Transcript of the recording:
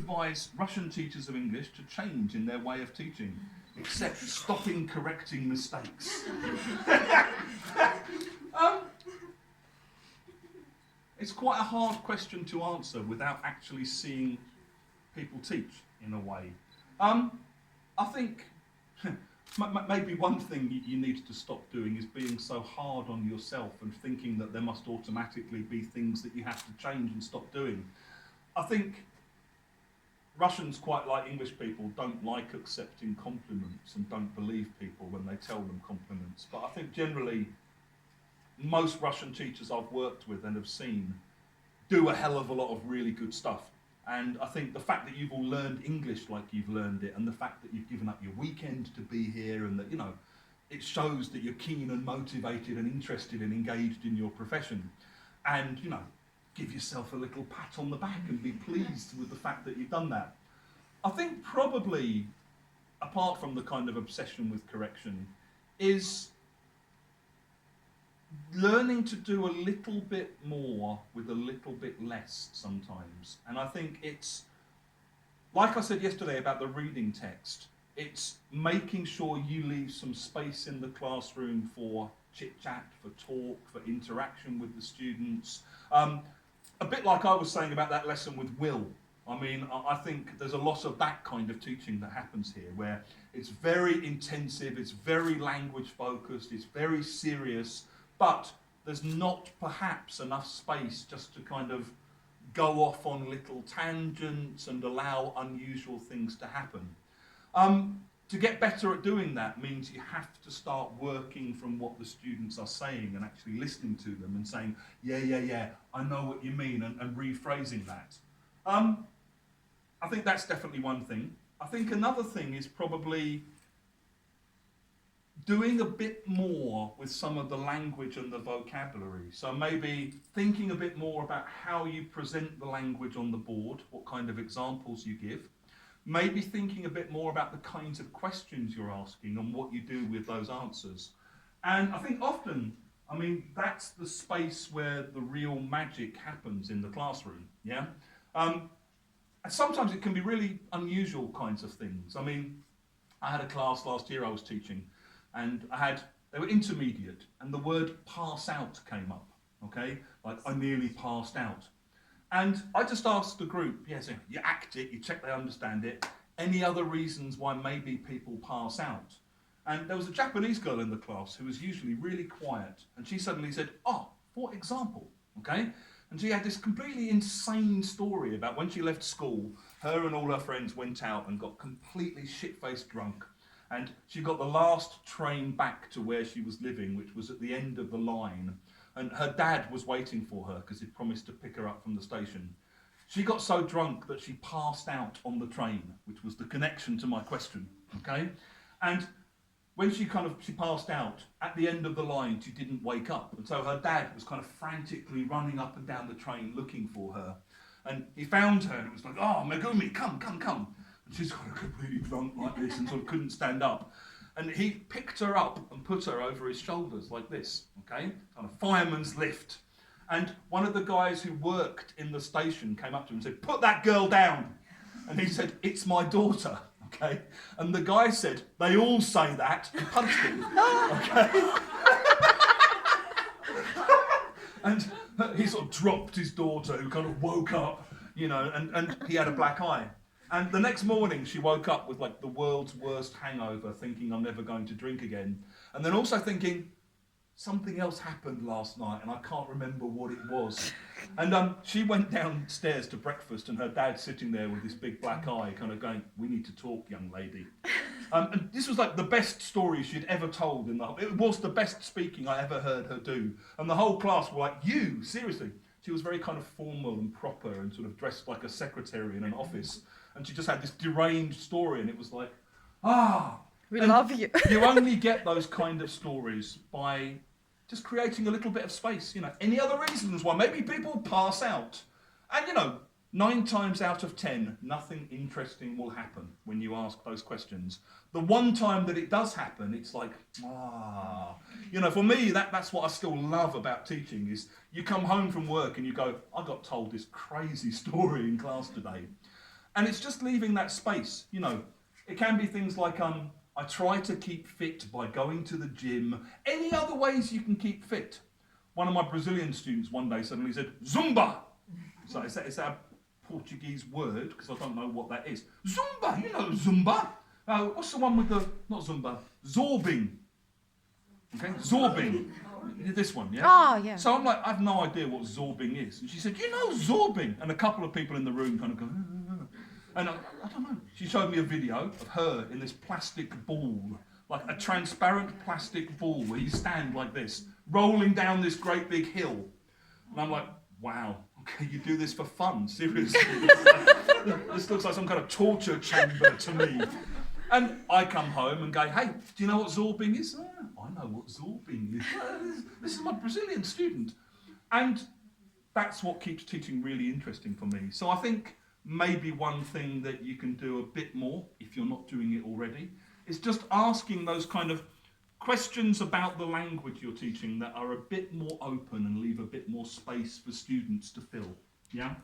advise Russian teachers of English to change in their way of teaching, except stopping correcting mistakes. It's quite a hard question to answer without actually seeing people teach, in a way. I think maybe one thing you need to stop doing is being so hard on yourself and thinking that there must automatically be things that you have to change and stop doing. I think Russians, quite like English people, don't like accepting compliments and don't believe people when they tell them compliments. But I think generally, most Russian teachers I've worked with and have seen do a hell of a lot of really good stuff. And I think the fact that you've all learned English like you've learned it, and the fact that you've given up your weekend to be here, and that, you know, it shows that you're keen and motivated and interested and engaged in your profession. And, you know, give yourself a little pat on the back and be pleased with the fact that you've done that. I think probably, apart from the kind of obsession with correction, is learning to do a little bit more with a little bit less sometimes. And I think it's, like I said yesterday about the reading text, it's making sure you leave some space in the classroom for chit-chat, for talk, for interaction with the students. A bit like I was saying about that lesson with Will. I mean, I think there's a lot of that kind of teaching that happens here, where it's very intensive, it's very language focused, it's very serious, but there's not perhaps enough space just to kind of go off on little tangents and allow unusual things to happen. To get better at doing that means you have to start working from what the students are saying and actually listening to them and saying, yeah, I know what you mean, and rephrasing that. I think that's definitely one thing. I think another thing is probably doing a bit more with some of the language and the vocabulary. So maybe thinking a bit more about how you present the language on the board, what kind of examples you give. Maybe thinking a bit more about the kinds of questions you're asking and what you do with those answers. And I think often, I mean, that's the space where the real magic happens in the classroom, yeah? And sometimes it can be really unusual kinds of things. I mean, I had a class last year I was teaching, and they were intermediate, and the word pass out came up, okay? Like, I nearly passed out. And I just asked the group, so you act it, you check they understand it, any other reasons why maybe people pass out? And there was a Japanese girl in the class who was usually really quiet, and she suddenly said, for example, okay? And she had this completely insane story about when she left school, her and all her friends went out and got completely shit-faced drunk, and she got the last train back to where she was living, which was at the end of the line. And her dad was waiting for her because he'd promised to pick her up from the station. She got so drunk that she passed out on the train, which was the connection to my question, okay? And when she passed out, at the end of the line, she didn't wake up. And so her dad was kind of frantically running up and down the train looking for her. And he found her and it was like, Megumi, come. And she's kind of completely drunk like this and sort of couldn't stand up. And he picked her up and put her over his shoulders like this, okay? Kind of fireman's lift. And one of the guys who worked in the station came up to him and said, "Put that girl down." And he said, "It's my daughter," okay? And the guy said, "They all say that," and punched him, okay? And he sort of dropped his daughter, who kind of woke up, you know, and he had a black eye. And the next morning she woke up with like the world's worst hangover, thinking I'm never going to drink again. And then also thinking, something else happened last night and I can't remember what it was. And she went downstairs to breakfast and her dad sitting there with this big black eye kind of going, "We need to talk, young lady." And this was like the best story she'd ever told. It was the best speaking I ever heard her do. And the whole class were like, "You, seriously?" She was very kind of formal and proper and sort of dressed like a secretary in an office. And she just had this deranged story, and it was like, we love you. You only get those kind of stories by just creating a little bit of space. You know, any other reasons why maybe people pass out? And, you know, 9 times out of 10, nothing interesting will happen when you ask those questions. The one time that it does happen, it's like, You know, for me, that's what I still love about teaching, is you come home from work and you go, "I got told this crazy story in class today." And it's just leaving that space, you know. It can be things like, I try to keep fit by going to the gym. Any other ways you can keep fit? One of my Brazilian students one day suddenly said, Zumba! So is that a Portuguese word? Because I don't know what that is. Zumba, you know Zumba. What's the one with the, not Zumba, Zorbing. Okay, Zorbing. This one, yeah? Oh, yeah. So I'm like, I have no idea what Zorbing is. And she said, you know Zorbing? And a couple of people in the room kind of go, and I don't know. She showed me a video of her in this plastic ball, like a transparent plastic ball where you stand like this, rolling down this great big hill. And I'm like, wow, okay, you do this for fun, seriously. This looks like some kind of torture chamber to me. And I come home and go, hey, do you know what Zorbing is? I know what Zorbing is. This is my Brazilian student. And that's what keeps teaching really interesting for me. So I think maybe one thing that you can do a bit more, if you're not doing it already, is just asking those kind of questions about the language you're teaching that are a bit more open and leave a bit more space for students to fill. Yeah?